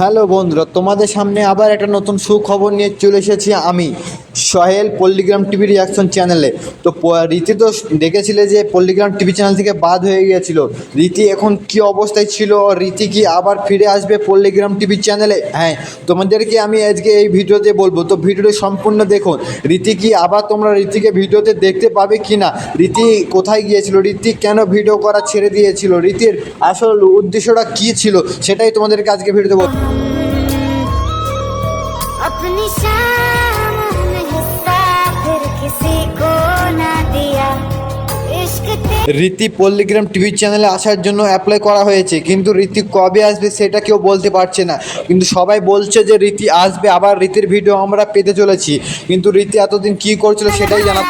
Hello বন্ধুরা, তোমাদের সামনে আবার একটা নতুন সুখবর নিয়ে চলে এসেছি আমি সোহেল পল্লিগ্রাম টিভি রিয়াকশন চ্যানেলে। তো রীতি তো দেখেছিলে যে পল্লিগ্রাম টিভি চ্যানেল থেকে বাদ হয়ে গিয়েছিল। রীতি এখন কি অবস্থায় ছিল, রীতি কি আবার ফিরে আসবে পল্লিগ্রাম টিভি চ্যানেলে? হ্যাঁ, তোমাদেরকে আমি আজকে এই ভিডিওতে বলবো, তো ভিডিওটি সম্পূর্ণ দেখুন। রীতি কি আবার তোমরা রীতিকে ভিডিওতে দেখতে পাবে কি না, রীতি কোথায় গিয়েছিল, রীতি কেন ভিডিও করা ছেড়ে দিয়েছিল, রীতির আসল উদ্দেশ্যটা কী ছিল, সেটাই তোমাদেরকে আজকে ভিডিওতে বলবো। अपनी शामों में हिस्सा फिर किसी को ना दिया इश्क রীতি পল্লিগ্রাম টিভি চ্যানেলে আসার জন্য অ্যাপ্লাই করা হয়েছে, কিন্তু রীতি কবে আসবে সেটা কেউ বলতে পারছে না। কিন্তু সবাই বলছে যে রীতি আসবে, আবার রীতির ভিডিও আমরা পেতে চলেছি। কিন্তু রীতি এতদিন কী করছিল সেটাই জানা।